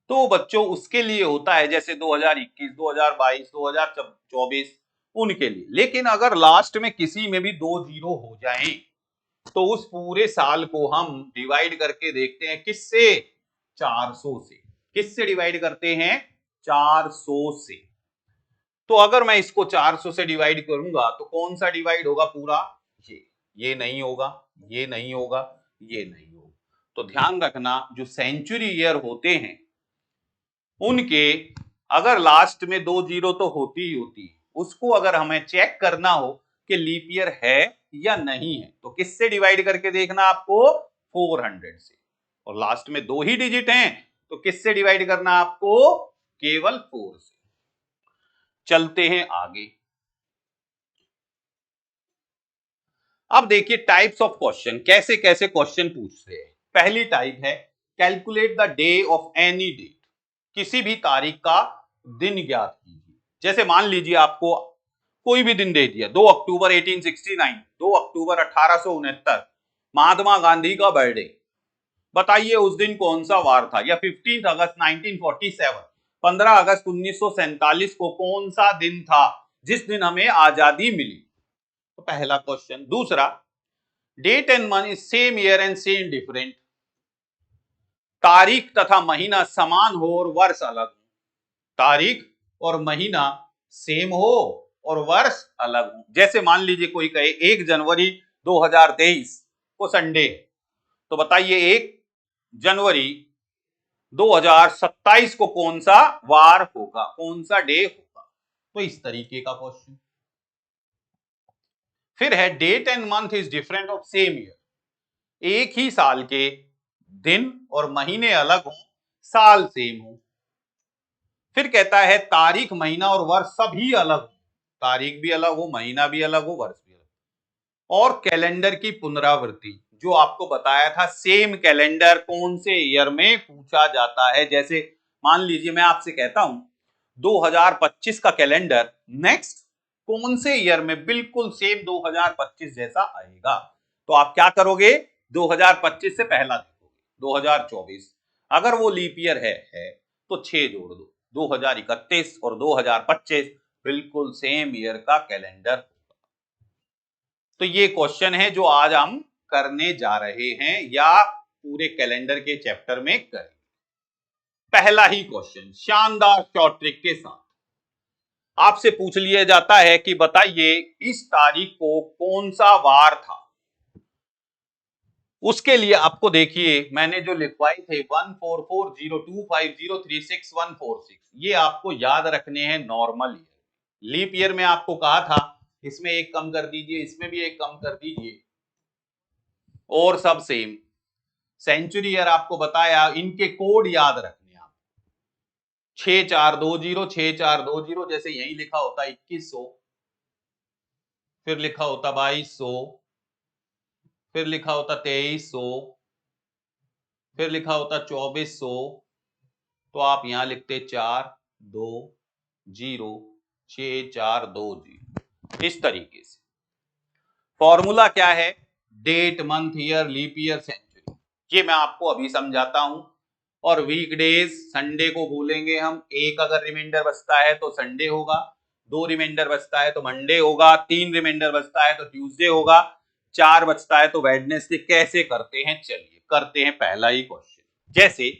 तो बच्चों उसके लिए होता है जैसे 2021, 2022, 2024 उनके लिए। लेकिन अगर लास्ट में किसी में भी 2 जीरो हो जाएं तो उस पूरे साल को हम डिवाइड करके देखते हैं किससे? 400 से। किससे डिवाइड करते हैं? 400 से। तो अगर मैं इसको 400 से डिवाइड करूंगा तो कौन सा डिवाइड होगा पूरा? ये नहीं होगा, ये नहीं होगा, ये नहीं होगा। तो ध्यान रखना जो सेंचुरी ईयर होते हैं उनके अगर लास्ट में 2 जीरो तो होती ही होती है, उसको अगर हमें चेक करना हो कि लीप ईयर है या नहीं है तो किससे डिवाइड करके देखना आपको? 400 से। और लास्ट में 2 ही डिजिट हैं तो किससे डिवाइड करना आपको? केवल 4 से। चलते हैं आगे, अब देखिए टाइप्स ऑफ क्वेश्चन, कैसे कैसे क्वेश्चन पूछ रहे हैं। पहली टाइप है calculate the day of any date, किसी भी तारीख का दिन ज्ञात कीजिए। जैसे मान लीजिए आपको कोई भी दिन दे दिया, 2 अक्टूबर 1869, 2 अक्टूबर 1869 महात्मा गांधी का बर्थडे, बताइए उस दिन कौन सा वार था। या 15 अगस्त 1947, 15 अगस्त 1947 को कौन सा दिन था जिस दिन हमें आजादी मिली। तो पहला क्वेश्चन। दूसरा, date and month is same year and same different, तारीख तथा महीना समान हो और वर्ष अलग हो। तारीख और महीना सेम हो और वर्ष अलग हो। जैसे मान लीजिए कोई कहे 1 जनवरी 2023 को संडे, तो बताइए 1 जनवरी 2027 को कौन सा वार होगा, कौन सा डे होगा। तो इस तरीके का क्वेश्चन। फिर है date and month is different of same year, एक ही साल के दिन और महीने अलग हो, साल सेम हो। फिर कहता है तारीख महीना और वर्ष सभी अलग हो, तारीख भी अलग हो, महीना भी अलग हो, वर्ष भी अलग हो। और कैलेंडर की पुनरावृत्ति, जो आपको बताया था सेम कैलेंडर कौन से ईयर में पूछा जाता है। जैसे मान लीजिए मैं आपसे कहता हूं 2025 का कैलेंडर नेक्स्ट कौन से ईयर में बिल्कुल सेम 2025 जैसा आएगा, तो आप क्या करोगे? 2025 से पहला देखोगे 2024, अगर वो लीप ईयर है तो 6 जोड़ दो, 2031 और 2025 बिल्कुल सेम ईयर का कैलेंडर होगा। तो ये क्वेश्चन है जो आज हम करने जा रहे हैं या पूरे कैलेंडर के चैप्टर में करेंगे। पहला ही क्वेश्चन शानदार शॉर्ट ट्रिक के साथ आपसे पूछ लिया जाता है कि बताइए इस तारीख को कौन सा वार था। उसके लिए आपको देखिए मैंने जो लिखवाई थे 144025036 ये आपको याद रखने हैं नॉर्मल ईयर। लीप ईयर में आपको कहा था इसमें एक कम कर दीजिए, इसमें भी एक कम कर दीजिए, और सब सेम। सेंचुरी ईयर आपको बताया, इनके कोड याद रखने आप 6420 6420, जैसे यही लिखा होता 2100, फिर लिखा होता 2200, फिर लिखा होता 2300, फिर लिखा होता 2400, तो आप यहां लिखते 420642 इस तरीके से। फॉर्मूला क्या है? Date, month, year, leap year, century. ये मैं आपको अभी समझाता हूं। और वीकडेज, संडे को भूलेंगे हम। एक अगर रिमाइंडर बचता है तो संडे होगा, 2 रिमाइंडर बचता है तो मंडे होगा, 3 रिमाइंडर बचता है तो ट्यूसडे होगा, 4 बचता है तो वेडनेसडे। कैसे करते हैं, चलिए करते हैं पहला ही क्वेश्चन। जैसे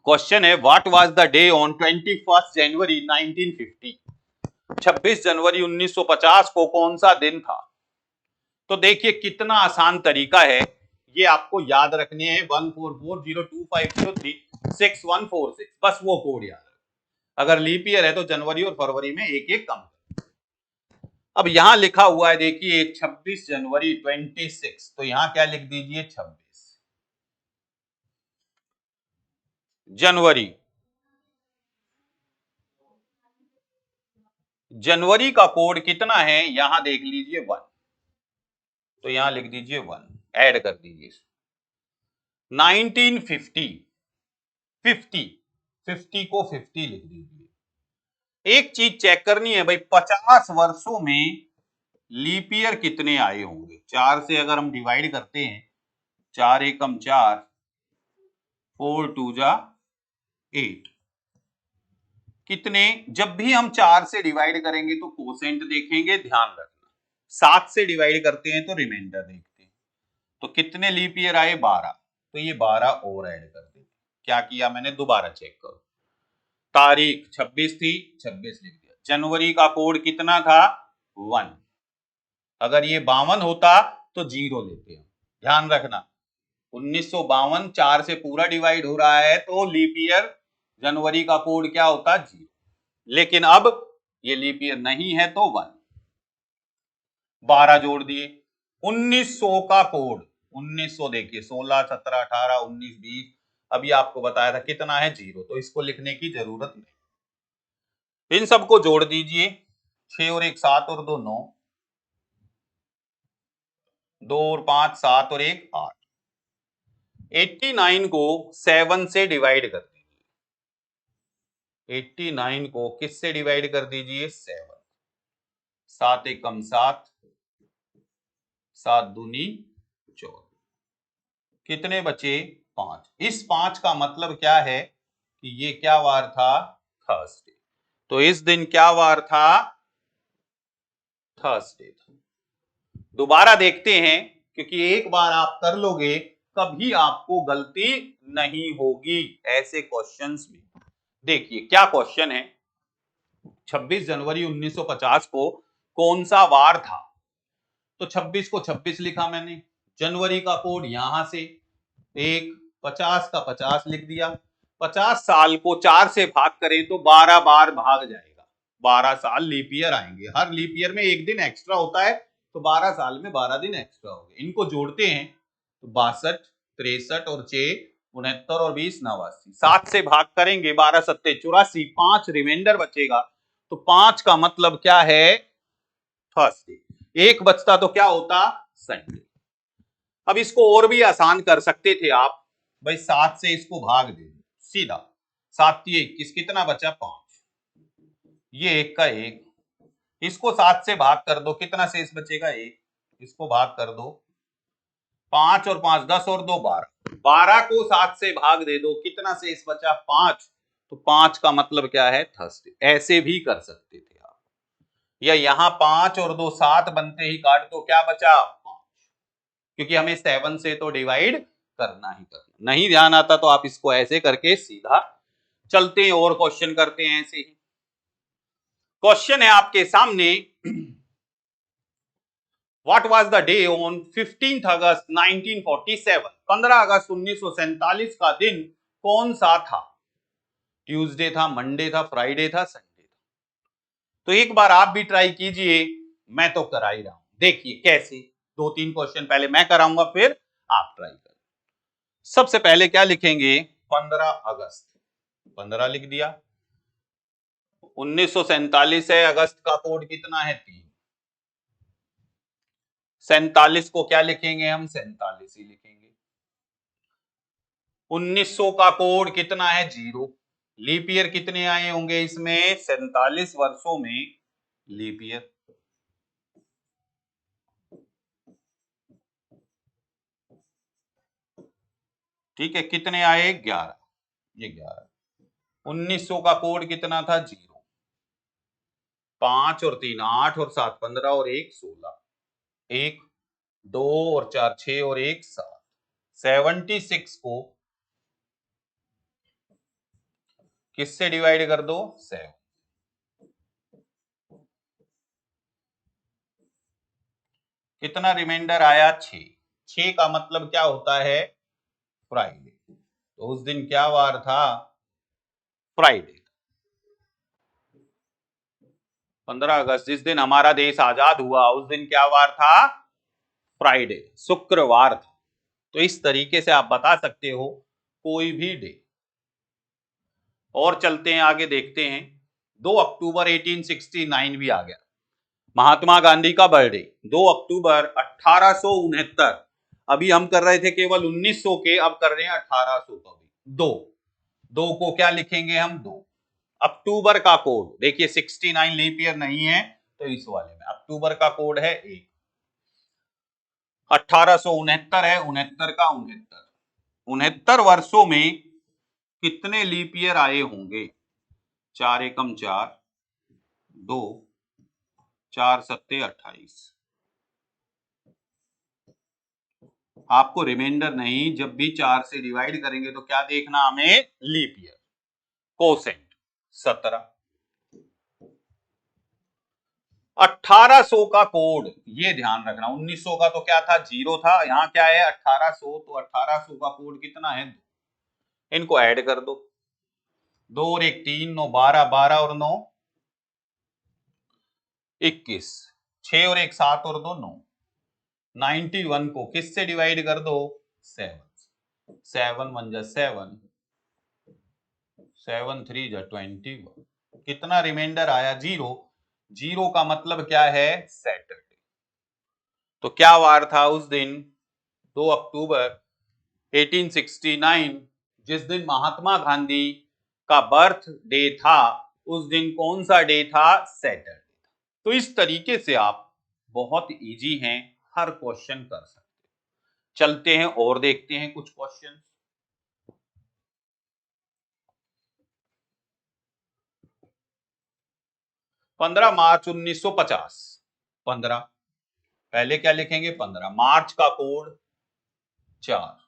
क्वेश्चन है what was the day on 21 जनवरी 1950। 26 जनवरी 1950 को कौन सा दिन था? तो देखिए कितना आसान तरीका है, ये आपको याद रखने हैं 1440250366146, बस वो कोड याद रखें। अगर लीप ईयर है तो जनवरी और फरवरी में एक एक कम। अब यहां लिखा हुआ है देखिए 26 जनवरी 26, तो यहां क्या लिख दीजिए 26 जनवरी। जनवरी का कोड कितना है यहां देख लीजिए 1, तो यहां लिख दीजिए 1, ऐड कर दीजिए 1950, 50 को 50 लिख दीजिए। एक चीज चेक करनी है भाई, 50 वर्षों में लीप ईयर कितने आए होंगे। 4 से अगर हम डिवाइड करते हैं, 4 एकम 4, 4 टू जा 8, कितने? जब भी हम 4 से डिवाइड करेंगे तो कोसेंट देखेंगे, ध्यान रखना। 7 से डिवाइड करते हैं तो रिमाइंडर देखते हैं। तो कितने लीप ईयर आए? 12, तो ये 12 और ऐड कर देते। क्या किया मैंने, दोबारा चेक करो। तारीख 26 थी, 26 लिख दिया। जनवरी का कोड कितना था? 1। अगर ये 52 होता तो 0 लेते हैं। ध्यान रखना 1952 4 से पूरा डिवाइड हो रहा है तो लीप ईयर जनवरी का कोड क्या होता? 0। लेकिन अब ये लीप ईयर नहीं है तो 1। 12 जोड़ दिए। 1900 का कोड, 1900 देखिए 16 17 18 19 20, अभी आपको बताया था कितना है? 0, तो इसको लिखने की जरूरत नहीं। इन सबको जोड़ दीजिए, 6 और 1 7 और 2 9, 2 और 5 7 और 1 8। 89 को 7 से डिवाइड कर दीजिए। 89 को किससे डिवाइड कर दीजिए? 7। 7 एकम 7, 7 दूनी 14, कितने बचे? 5। इस 5 का मतलब क्या है कि ये क्या वार था? थर्सडे। तो इस दिन क्या वार था? थर्सडे था। दोबारा देखते हैं, क्योंकि एक बार आप कर लोगे कभी आपको गलती नहीं होगी ऐसे क्वेश्चंस में। देखिए क्या क्वेश्चन है, 26 जनवरी 1950 को कौन सा वार था? तो 26 को 26 लिखा मैंने, जनवरी का कोड यहां से एक, 50 का 50 लिख दिया। 50 साल को 4 से भाग करें तो 12 बार भाग जाएगा, 12 साल लीप ईयर आएंगे। हर लीप ईयर में एक दिन एक्स्ट्रा होता है, तो 12 साल में 12 दिन एक्स्ट्रा हो गए। इनको जोड़ते हैं तो 62, 63 और 6 69 और 20 89। 7 से भाग करेंगे 12 सत्ते 84, 5 रिमाइंडर बचेगा। तो 5 का मतलब क्या है? थर्सडे। एक बचता तो क्या होता? संडे। अब इसको और भी आसान कर सकते थे आप भाई, 7 से इसको भाग दे दो सीधा, 7 21, कितना बचा? 5। ये 1 का 1, इसको 7 से भाग कर दो, कितना शेष बचेगा? 1। इसको भाग कर दो, 5 और 5 10 और 2 12, 12 को 7 से भाग दे दो, कितना शेष बचा? 5। तो 5 का मतलब क्या है? थर्सडे। ऐसे भी कर सकते थे आप, या यहां 5 और 2 7 बनते ही काट दो, क्या बचा? 5, क्योंकि हमें 7 से तो डिवाइड करना ही करना। नहीं ध्यान आता तो आप इसको ऐसे करके सीधा चलते हैं और क्वेश्चन करते हैं ऐसे ही। क्वेश्चन है आपके सामने, what was the day on 15th अगस्त 1947? 15 अगस्त 1947 का दिन कौन सा था? ट्यूसडे था, मंडे था, फ्राइडे था, संडे था? तो एक बार आप भी ट्राई कीजिए, मैं तो करा ही रहा हूं। देखिए कैसे, 2-3 क्वेश्चन पहले मैं कराऊंगा, फिर आप ट्राई करें। सबसे पहले क्या लिखेंगे? 15 अगस्त, 15 लिख दिया। 1947 है, अगस्त का कोड कितना है? 3। 47 को क्या लिखेंगे हम? 47 ही लिखेंगे। 1900 का कोड कितना है? 0। लीप ईयर कितने आए होंगे इसमें? 47 वर्षों में लीप ईयर। ठीक है, कितने आए? 11। ये 11। 1900 का कोड कितना था? 0। 5 और 3 8 और 7 15 और 1 16। 1 2 और 4 6 और 1 7। 76 को किससे डिवाइड कर दो? 7। कितना रिमाइंडर आया? 6। 6 का मतलब क्या होता है? फ्राइडे। तो उस दिन क्या वार था? फ्राइडे। 15 अगस्त जिस दिन हमारा देश आजाद हुआ, उस दिन क्या वार था? फ्राइडे, शुक्रवार था। तो इस तरीके से आप बता सकते हो कोई भी डे। और चलते हैं आगे, देखते हैं। 2 अक्टूबर 1869 भी आ गया, महात्मा गांधी का बर्थडे। 2 अक्टूबर 1869। अभी हम कर रहे थे केवल 1900 के, अब कर रहे हैं 1800 का भी। 2 2 को क्या लिखेंगे हम? 2। अक्टूबर का कोड देखिए, 69 लीप ईयर नहीं है, तो इस वाले में अक्टूबर का कोड है 1। 1869 है, 69 का 69। 69 वर्षों में कितने लीप ईयर आए होंगे? 4 एकम 4, 2 4 सत्ते 28। आपको रिमाइंडर नहीं, जब भी 4 से डिवाइड करेंगे तो क्या देखना हमें? Leap year. कोसेंट 17। 1800 का कोड, ये ध्यान रखना। 1900 का तो क्या था? 0 था। यहां क्या है? 1800। तो 1800 का कोड कितना है? 2। इनको ऐड कर दो। 2 और 1 3 9 12, 12 और 9 21, 6 और 1 7 और 2 9। 91 को किससे डिवाइड कर दो? 7। 7 1 जा 7, 7 3 जा 21। कितना रिमाइंडर आया? 0। 0 का मतलब क्या है? सैटरडे। तो क्या वार था उस दिन? 2 अक्टूबर 1869, जिस दिन महात्मा गांधी का बर्थ डे था, उस दिन कौन सा डे था? सैटरडे। तो इस तरीके से आप बहुत इजी हैं, हर क्वेश्चन कर सकते हैं। चलते हैं और देखते हैं कुछ क्वेश्चन। 15 मार्च 1950। 15 पहले क्या लिखेंगे? 15 मार्च का कोड 4।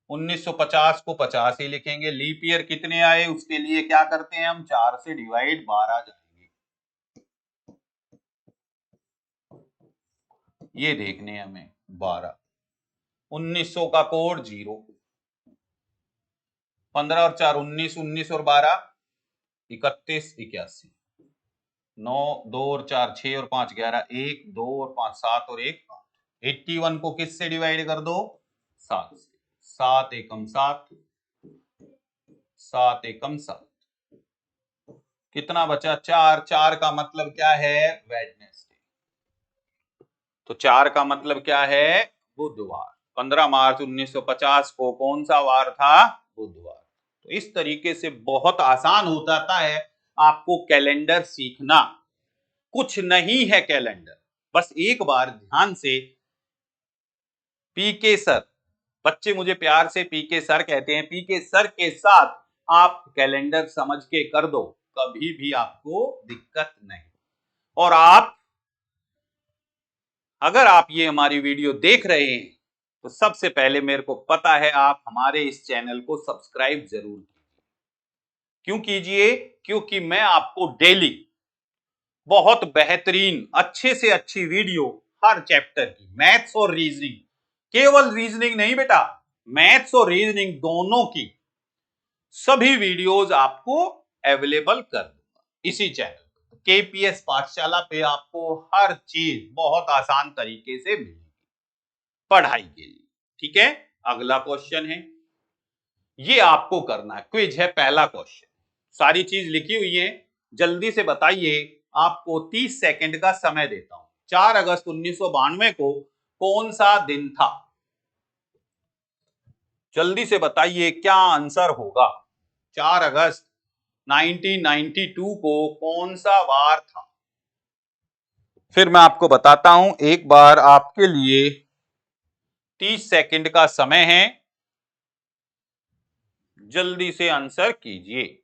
1950 को 50 ही लिखेंगे। लीप ईयर कितने आए उसके लिए क्या करते हैं हम? 4 से डिवाइड 12 जाएंगे, ये देखने हमें 12। 1900 का कोड 0। 15 और 4 19, 19 और 12 31, 81। 9 2 और 4 6 और 5 11, 1 2 और 5 7 और 1 8। 81 को किससे डिवाइड कर दो? 7 से। 7 एकम 7, 7 एकम 7। कितना बचा? 4। 4 का मतलब क्या है? वेडनेसडे। तो 4 का मतलब क्या है? बुधवार। 15 मार्च 1950 को कौन सा वार था? बुधवार। तो इस तरीके से बहुत आसान हो जाता है आपको कैलेंडर सीखना। कुछ नहीं है कैलेंडर, बस एक बार ध्यान से पीके सर, बच्चे मुझे प्यार से पीके सर कहते हैं, पीके सर के साथ आप कैलेंडर समझ के कर दो, कभी भी आपको दिक्कत नहीं। और आप, अगर आप ये हमारी वीडियो देख रहे हैं तो सबसे पहले मेरे को पता है आप हमारे इस चैनल को सब्सक्राइब जरूर कीजिए। क्यों कीजिए? क्योंकि मैं आपको डेली बहुत बेहतरीन अच्छे से अच्छी वीडियो हर चैप्टर की, मैथ्स और रीजनिंग, केवल रीजनिंग नहीं बेटा, मैथ्स और रीजनिंग दोनों की सभी वीडियोस आपको अवेलेबल कर दूंगा इसी चैनल पे। केपीएस पाठशाला पे आपको हर चीज बहुत आसान तरीके से मिलेगी पढ़ाई के लिए। ठीक है, अगला क्वेश्चन है, ये आपको करना है, क्विज है, पहला क्वेश्चन। सारी चीज लिखी हुई है, जल्दी से बताइए। आपको 30 सेकंड का समय देता हूं। 4 अगस्त 1992 को कौन सा दिन था? जल्दी से बताइए क्या आंसर होगा। 4 अगस्त 1992 को कौन सा वार था? फिर मैं आपको बताता हूं एक बार, आपके लिए 30 सेकंड का समय है, जल्दी से आंसर कीजिए।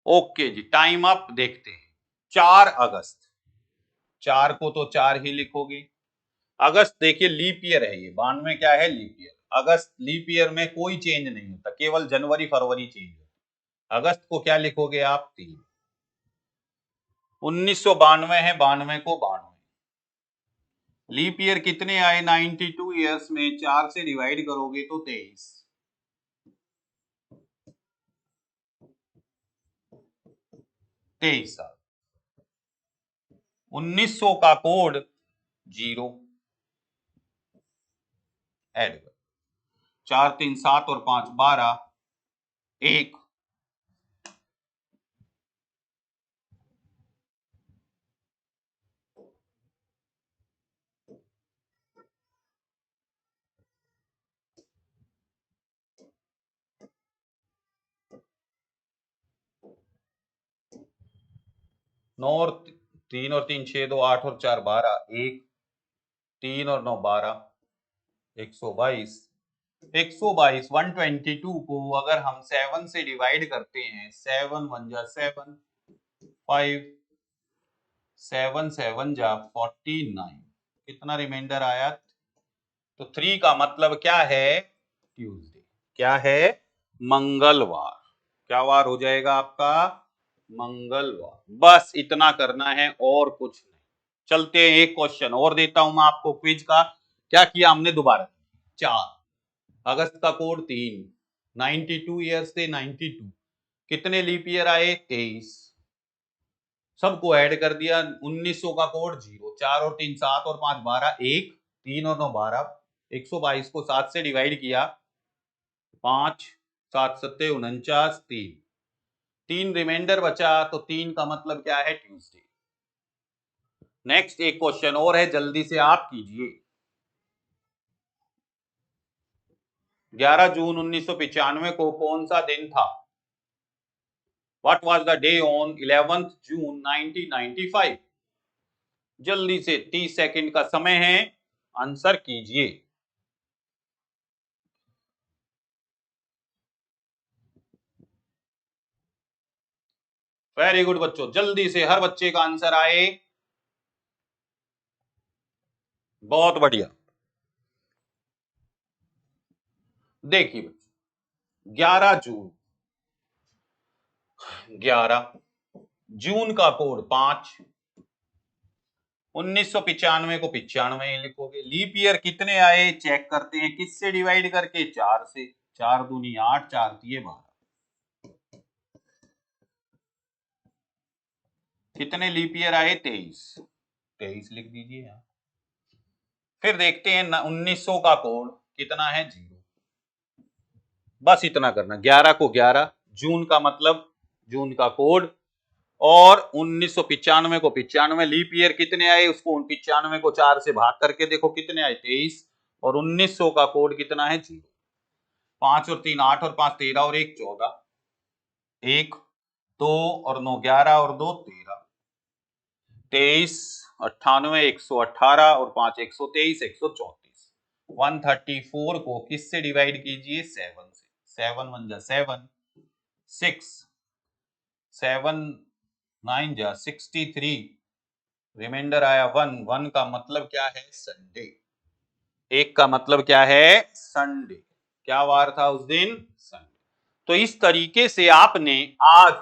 ओके जी, टाइम अप। देखते हैं, 4 अगस्त, 4 को तो 4 ही लिखोगे। अगस्त देखिए लीप ईयर है, ये 92 क्या है? Leap year. अगस्त लीप ईयर में कोई चेंज नहीं होता, केवल जनवरी फरवरी चेंज होता। अगस्त को क्या लिखोगे आप? 3। 1992 है, 92 को 92। लीप ईयर कितने आए 92 ईयर्स में? 4 से डिवाइड करोगे तो 23। 23 साल। 1900 का कोड 0 ऐड कर, 4 3 7 और 5 12, 1। नौ और 3 और 3 6 2 8 और 4 12, 1। 3 और 9 12, 122। 122 122 को अगर हम 7 से डिवाइड करते हैं, 7 1 जा 7, 5 7 7 जा 49, कितना रिमाइंडर आया? तो 3 का मतलब क्या है? ट्यूसडे। क्या है? मंगलवार। क्या वार हो जाएगा आपका? मंगलवार। बस इतना करना है और कुछ नहीं। चलते हैं, एक क्वेश्चन और देता हूं मैं आपको क्विज का। क्या किया हमने दोबारा? 4 अगस्त का कोड 3, 92 ईयर्स थे 92, कितने लीप ईयर आए? 23। सबको ऐड कर दिया, 1900 का कोड 0, 4 और 3 7 और 5 12, 1। 3 और 9 12, 122 को 7 से डिवाइड किया, 5 7 7 49, 3। 3 रिमाइंडर बचा, तो 3 का मतलब क्या है? ट्यूसडे। नेक्स्ट एक क्वेश्चन और है, जल्दी से आप कीजिए। 11 जून 1995 को कौन सा दिन था? What was the day on 11th June 1995? जल्दी से 30 सेकंड का समय है, आंसर कीजिए। वेरी गुड बच्चों, जल्दी से हर बच्चे का आंसर आए। बहुत बढ़िया। देखिए बच्चों, 11 जून, 11 जून का कोड 5, 1995 को 95 लिखोगे। लीप ईयर कितने आए चेक करते हैं, किससे डिवाइड करके? 4 से। 4 दूनी 8, 4 दिए 12, कितने लीप ईयर आए? 23। 23 लिख दीजिए यहाँ। फिर देखते हैं 1900 का कोड कितना है? 0। बस इतना करना, 11 को 11, जून का मतलब जून का कोड, और 1995 को 95। लीप ईयर कितने आए? उसको 95 को 4 से भाग करके देखो कितने आए? 23। और 1900 का कोड कितना है? 0। 5 और 3 8 और 5 13 और 1 14, 1 2 और 9 11 और 2 13, 23, 98, 118 और 5 123, 134। 134 को किससे डिवाइड कीजिए? 7 से। 7 1 जा 7, 6 7 9 जा 63, रिमाइंडर आया 1। 1 का मतलब क्या है? संडे। 1 का मतलब क्या है? संडे। क्या वार था उस दिन? संडे। तो इस तरीके से आपने आज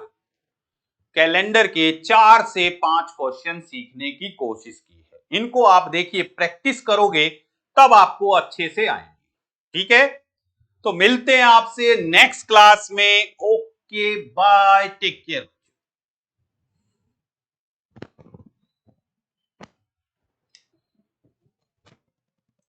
कैलेंडर के 4 से 5 क्वेश्चन सीखने की कोशिश की है। इनको आप देखिए, प्रैक्टिस करोगे तब आपको अच्छे से आएंगे। ठीक है, तो मिलते हैं आपसे नेक्स्ट क्लास में। Okay bye, take care.